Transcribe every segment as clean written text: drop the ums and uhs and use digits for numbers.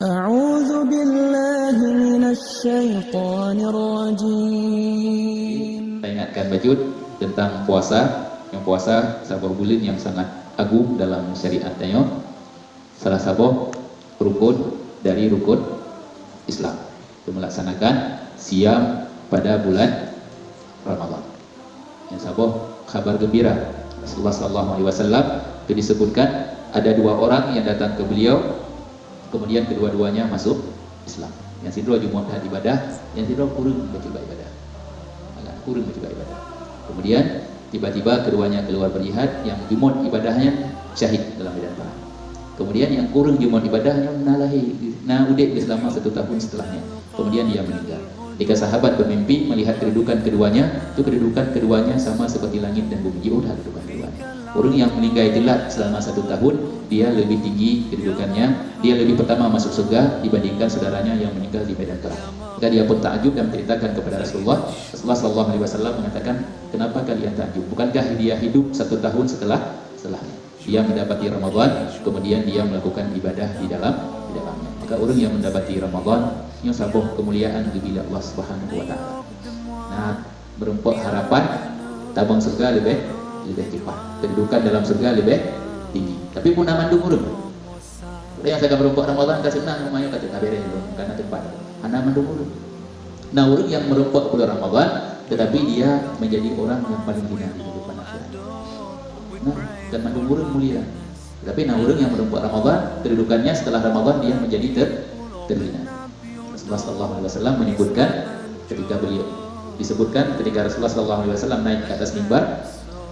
أعوذ بالله من الشيطان الرجيم. Saya ingatkan Bajud tentang puasa. Yang puasa sebuah bulan yang sangat agung dalam syariatnya. Salah satu rukun dari rukun Islam untuk melaksanakan siam pada bulan Ramadan. Yang sebuah kabar gembira Rasulullah SAW itu disebutkan ada dua orang yang datang ke beliau, kemudian kedua-duanya masuk Islam. Yang sidro Jumat ibadah, yang sidro kurang baca ibadah, agak kurang baca ibadah. Kemudian tiba-tiba keduanya keluar berjihad, yang Jumat ibadahnya syahid dalam medan perang. Kemudian yang kurang Jumat ibadahnya udah selama 1 tahun setelahnya. Kemudian dia meninggal. Jika sahabat bermimpi melihat kedudukan keduanya, itu kedudukan keduanya sama seperti langit dan bumi. Udah kedudukan keduanya. Orang yang meninggal jelas selama 1 tahun, dia lebih tinggi kedudukannya, dia lebih pertama masuk surga dibandingkan saudaranya yang meninggal di medan perang. Maka dia pun takjub dan menceritakan kepada Rasulullah. Rasulullah SAW mengatakan, kenapa kalian takjub? Bukankah dia hidup 1 tahun setelahnya? Dia mendapati Ramadan, kemudian dia melakukan ibadah di dalamnya. Maka orang yang mendapati Ramadan, yang sabuh kemuliaan bila Allah Subhanahu wa taala. Nah, berempuk harapan tabang surga lebih cepat. Kedudukan dalam surga lebih tinggi. Tapi pun aman dulu. Yang saya berempuk Ramadan kasih senang namanya kata kabere karena tempat. Aman dulu. Nah, orang yang merempuk bulan Ramadan tetapi dia menjadi orang yang paling hina di kehidupan akhirat. Nah, dan mandung mulia. Tapi orang yang merempuk Ramadan, kedudukannya setelah Ramadan dia menjadi terhina. Rasulullah SAW menyebutkan ketika beliau disebutkan ketika Rasulullah SAW naik ke atas mimbar,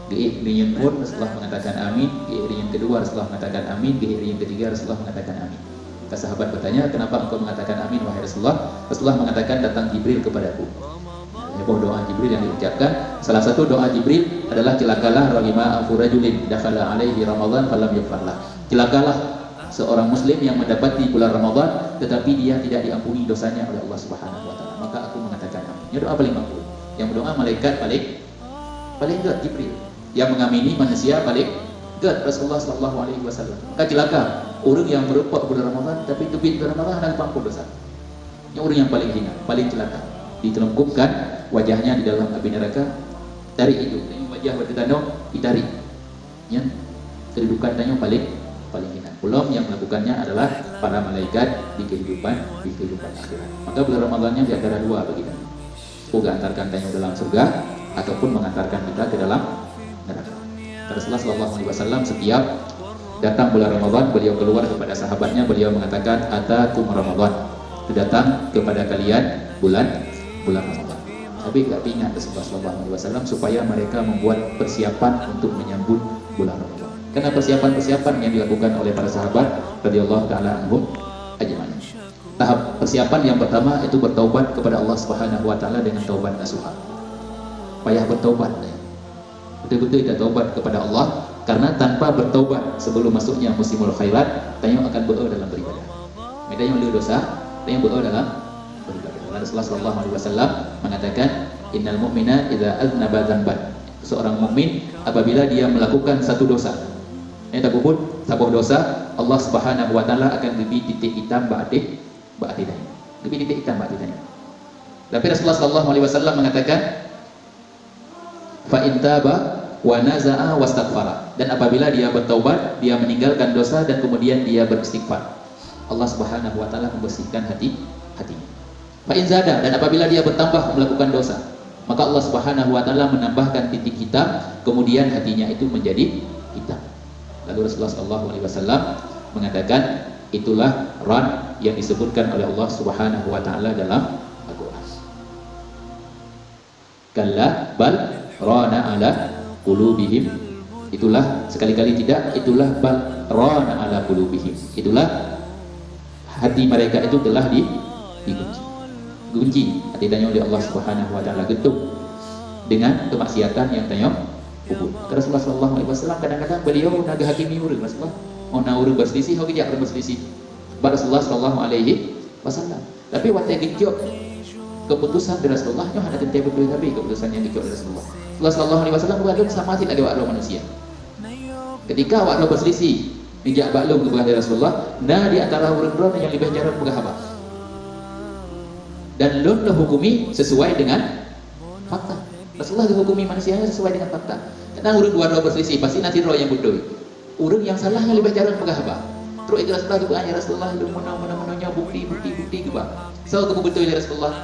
geirian pun Rasulullah mengatakan amin, geirian kedua Rasulullah mengatakan amin, geirian ketiga Rasulullah mengatakan amin. Maka sahabat bertanya, kenapa engkau mengatakan amin wahai Rasulullah? Rasulullah mengatakan, datang Jibril kepadaku. Doa Jibril yang diucapkan, salah satu doa Jibril adalah celakalah ragima afurajulin dakhala alaihi Ramadan falam yaghfarlah. Celakalah seorang muslim yang mendapati bulan Ramadan tetapi dia tidak diampuni dosanya oleh Allah Subhanahu wa taala. Maka aku mengatakan amin. Ini doa paling makbul. Yang berdoa malaikat paling dekat Jibril. Yang mengamini manusia paling dekat Rasulullah sallallahu alaihi wasallam. Maka celaka orang yang berupah bulan Ramadan tapi terbit bulan Ramadan dan ampun dosa. Yang orang yang paling hina, paling celaka. Ditelungkupkan wajahnya di dalam api neraka, tarik itu wajah bertanduk ditarik. Ya, kedudukan tanya paling hina. Belum yang melakukannya adalah para malaikat di kehidupan akhirat. Maka bulan Ramadannya di antara dua bagi kami. Semoga antarkan tanya dalam surga ataupun mengantarkan kita ke dalam neraka. Rasulullah SAW setiap datang bulan Ramadan, beliau keluar kepada sahabatnya, beliau mengatakan, atakum Ramadan, itu datang kepada kalian bulan Ramadan. Tapi tidak ingat Rasulullah SAW supaya mereka membuat persiapan untuk menyambut bulan Ramadan. Karena persiapan-persiapan yang dilakukan oleh para sahabat radhiyallahu taala anhum ajma'in. Tahap persiapan yang pertama itu bertaubat kepada Allah Subhanahu wa taala dengan taubat nasuha. Payah bertaubat. Betul-betul kita taubat kepada Allah, karena tanpa bertaubat sebelum masuknya musimul khairat, tanya akan berada dalam beribadah. Mereka yang lalu dosa, tanya berada dalam beribadah. Rasulullah sallallahu alaihi wasallam mengatakan, innal mu'mina idza aznaba dzanban. Seorang mukmin apabila dia melakukan satu dosa, takubut sebuah dosa, Allah Subhanahu wa taala akan beri titik hitam ba'dih. Beri titik hitam ba'dih. Tapi Rasulullah sallallahu alaihi wasallam mengatakan, fa in taba wa naza'a wastaghfara. Dan apabila dia bertaubat, dia meninggalkan dosa dan kemudian dia beristighfar, Allah Subhanahu wa taala membersihkan hatinya. Fa in zada, dan apabila dia bertambah melakukan dosa, maka Allah Subhanahu wa taala menambahkan titik hitam, kemudian hatinya itu menjadi hitam. Lalu Rasulullah sallallahu alaihi wasallam mengatakan, itulah ran yang disebutkan oleh Allah Subhanahu wa taala dalam Al-Qur'an. Kalla bal rana ala qulubihim. Itulah, sekali-kali tidak, itulah bal rana ala qulubihim. Itulah hati mereka itu telah digunci hati-hatinya oleh Allah Subhanahu wa taala, getuk dengan kemaksiatan yang tanya kubur. Rasulullah sallallahu alaihi wasallam kadang-kadang beliau naga hakimi urang Rasulullah mau urang berselisih ho gejak berselisih Rasulullah sallallahu alaihi wasallam. Tapi waktu gejok keputusan dari Rasulullah nyo hanya tentang betul tapi keputusan yang gejok dari Rasulullah. Rasulullah sallallahu alaihi wasallam bukan sama tidak ada manusia. Ketika waktu berselisih Mijak baklum kepada Rasulullah, nah di antara urang-urang yang lebih jarang berhabat. Dan lun lo hukumi sesuai dengan fakta. Rasulullah hukumi manusia sesuai dengan fakta. Karena urang dua-dua berselisih, pasti nanti roh yang bodoh. Urang yang salah yang lebih jarang berhabat. Terus itu Rasulullah juga hanya Rasulullah lu mana-mana bukti juga. So aku betul ya Rasulullah.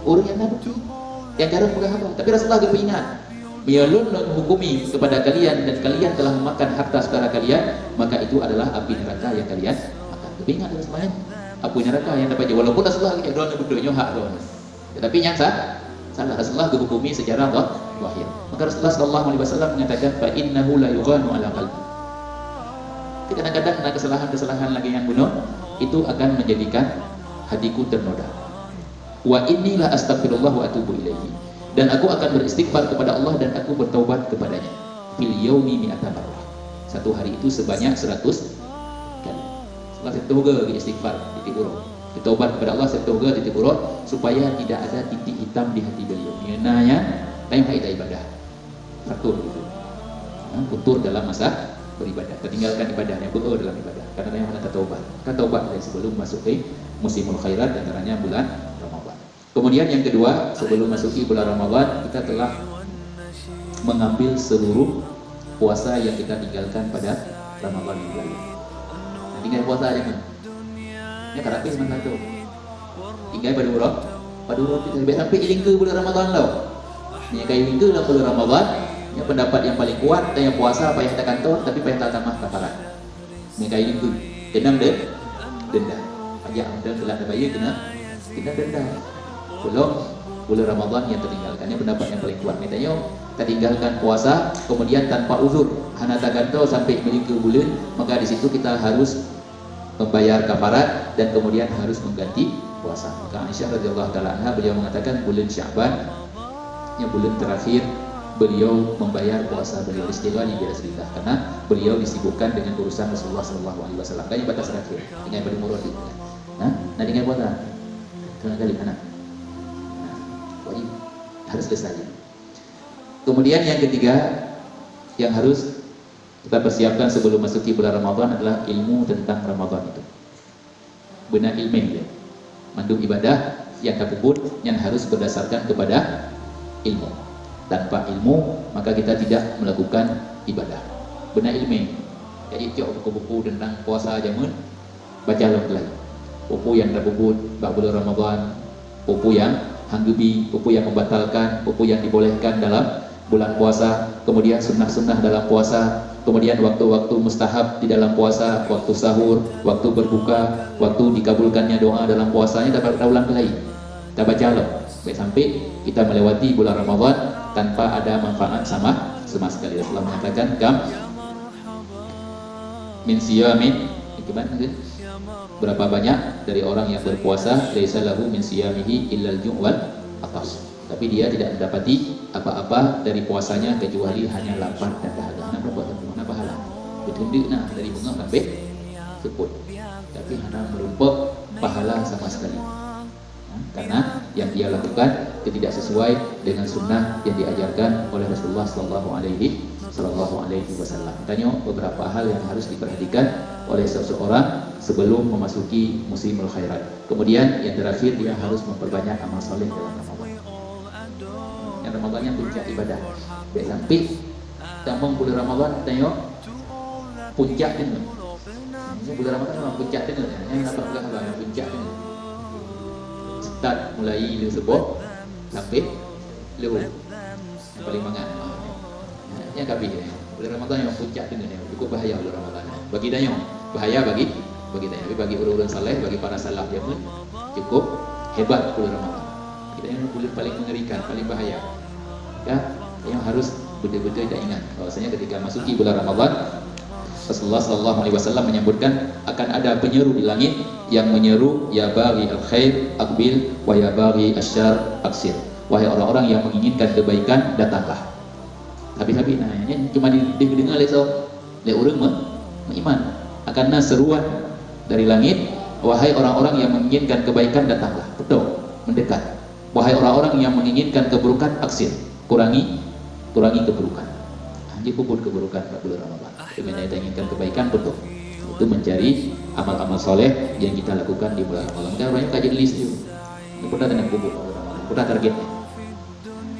Urang yang ada bukti, yang jarang berhabat. Tapi Rasulullah juga ingat. Biarlun menghukumi kepada kalian dan kalian telah memakan harta saudara kalian, maka itu adalah api neraka yang kalian makan. Tapi ingat Rasulullah, api neraka yang dapat je. Walaupun Rasulullah yang doa buduknya hak doa. Tetapi yang salah Rasulullah dihukumi secara zahir. Maka Rasulullah sallallahu alaihi wasallam mengatakan fa innahu la yughanu ala qalbi. Kadang-kadang ada kesalahan-kesalahan lagi yang bunuh itu akan menjadikan hatiku ternoda. Wa inilah astagfirullah wa atubu ilaihi. Dan aku akan beristighfar kepada Allah dan aku bertaubat kepadanya. Fil yaumi mi'ata marrah. Satu hari itu sebanyak 100 kali. Setelah setoga istighfar titik urut. Bertaubat kepada Allah setoga titik urut supaya tidak ada titik hitam di hati beliau. Nanya lain kaidah ibadah. Fatur gitu. Futur dalam masa beribadah. Tertinggalkan ibadahnya dalam ibadah. Karena yang mana taubat. Kan taubat dari sebelum masuk ke musimul khairat, antaranya bulan Ramadan. Kemudian yang kedua, sebelum masuki bulan Ramadan, kita telah mengambil seluruh puasa yang kita tinggalkan pada Ramadan yang lalu. Nah, tinggal puasa aja kan? Ya karapis mana tu? Tinggal pada urut kita lebih sampai iling ke bulan Ramadan tau. Yang kayak itu dalam bulan Ramadan, yang pendapat yang paling kuat dan yang puasa apa yang kita kantor, tapi apa yang tak tambah kafarat. Yang kayak itu, kena denda. Pajak dan telah terbayar kena denda. Belum bulan Ramadan yang tertinggalkannya pendapat yang paling kuat. Mitanya tertinggalkan puasa kemudian tanpa uzur hana taganto sampai ke bulan, maka di situ kita harus membayar kafarat dan kemudian harus mengganti puasa. Maka Aisyah radhiyallahu taala anha beliau mengatakan bulan Sya'ban yang bulan terakhir beliau membayar puasa beliau istighfar yang biasa cerita karena beliau disibukkan dengan urusan Rasulullah sallallahu alaihi wasallam. Kayaknya batas terakhir dengan pada murad itu. Nah dengan puasa tengah kali anak harus selesai. Kemudian yang ketiga yang harus kita persiapkan sebelum masuki bulan Ramadan adalah ilmu tentang Ramadan itu. Benar ilmu ya. Mandu ibadah yang kabut yang harus berdasarkan kepada ilmu. Tanpa ilmu maka kita tidak melakukan ibadah. Benar ilmu. Jadi tiap buku-buku tentang puasa jamun baca lagi. Buku yang terbubut bab bulan Ramadan, buku yang hanggebi, buku yang membatalkan, buku yang dibolehkan dalam bulan puasa, kemudian sunnah-sunnah dalam puasa, kemudian waktu-waktu mustahab di dalam puasa, waktu sahur, waktu berbuka, waktu dikabulkannya doa dalam puasanya dapat kita ulang lagi. Kita baca loh, sampai kita melewati bulan Ramadan tanpa ada manfaat sama sekali. Rasulullah mengatakan kam min siyamin, berapa banyak dari orang yang berpuasa laisa lahu min siyamihi illal ju' wal atas, tapi dia tidak mendapati apa-apa dari puasanya kecuali hanya lapar dan dahaga. Mana pahala betul nak dari bunga sampai seput, tapi hanya merumpuk pahala sama sekali. Karena yang dia lakukan tidak sesuai dengan sunnah yang diajarkan oleh Rasulullah sallallahu alaihi wasallam. Tanya beberapa hal yang harus diperhatikan oleh seseorang sebelum memasuki musimul khairat. Kemudian yang terakhir dia harus memperbanyak amal saleh dalam Ramadan. Yang Ramadannya puncak ibadah. Baik sampai tampung bulan Ramadan tanya puncak dengan. Bulan Ramadan memang puncak dengan. Yang dapat bulan Ramadan puncak dengan. Start mulai dari sebuah sampai lewu. Yang paling mangat. Yang kabih bulan Ramadan yang puncak dengan cukup bahaya bulan Ramadan. Bagi dayong bahaya bagi dayong, tapi bagi orang-orang saleh, bagi para salaf dia pun cukup hebat bulan Ramadan. Kita yang bulan paling mengerikan, paling bahaya. Ya, yang harus betul-betul kita ingat bahwasanya ketika masuki bulan Ramadan Rasulullah sallallahu alaihi wasallam menyebutkan akan ada penyeru di langit yang menyeru ya baghi al-khair aqbil wa ya baghi asyar aksir. Wahai orang-orang yang menginginkan kebaikan datanglah. Habis-habis nanya cuma didengar oleh orang beriman akan seruan dari langit, wahai orang-orang yang menginginkan kebaikan datanglah, betul, mendekat. Wahai orang-orang yang menginginkan keburukan aksir, kurangi keburukan. Jadi puput keburukan pada bulan Ramadan. Dengan kita inginkan kebaikan betul. Itu mencari amal-amal soleh yang kita lakukan di bulan Ramadan. Kita banyak kaji list itu. Ini pernah dengan puput bulan Ramadan. Pernah targetnya.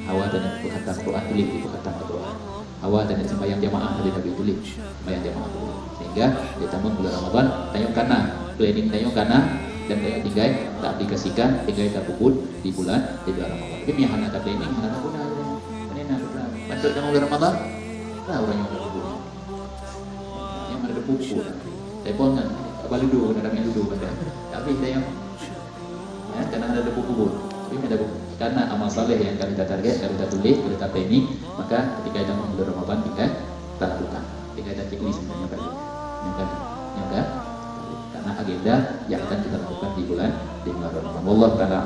Awal dan khatam Quran tulis itu khatam Quran. Awal dan sembahyang jamaah dari Nabi tulis sembahyang jamaah tulis. Sehingga kita bulan Ramadan tayong kana planning tayong kana dan tayong tinggal tak aplikasikan tinggal tak puput di bulan Ramadan. Tapi yang hana tak planning hana tak guna. Ini nak bantu kamu bulan Ramadan. Lah orang yang puput. Yang ada puput. Telepon kan balik dulu ada yang dulu pada. Tapi tayong ya karena ada puput. Tapi ada karena amal saleh yang kita target, kita tulis, kita planning, maka ketika kita mau bulan Ramadan kita lakukan. Ketika kita checklist sebenarnya tadi, karena agenda yang akan kita lakukan di bulan Ramadan. Wallahu taala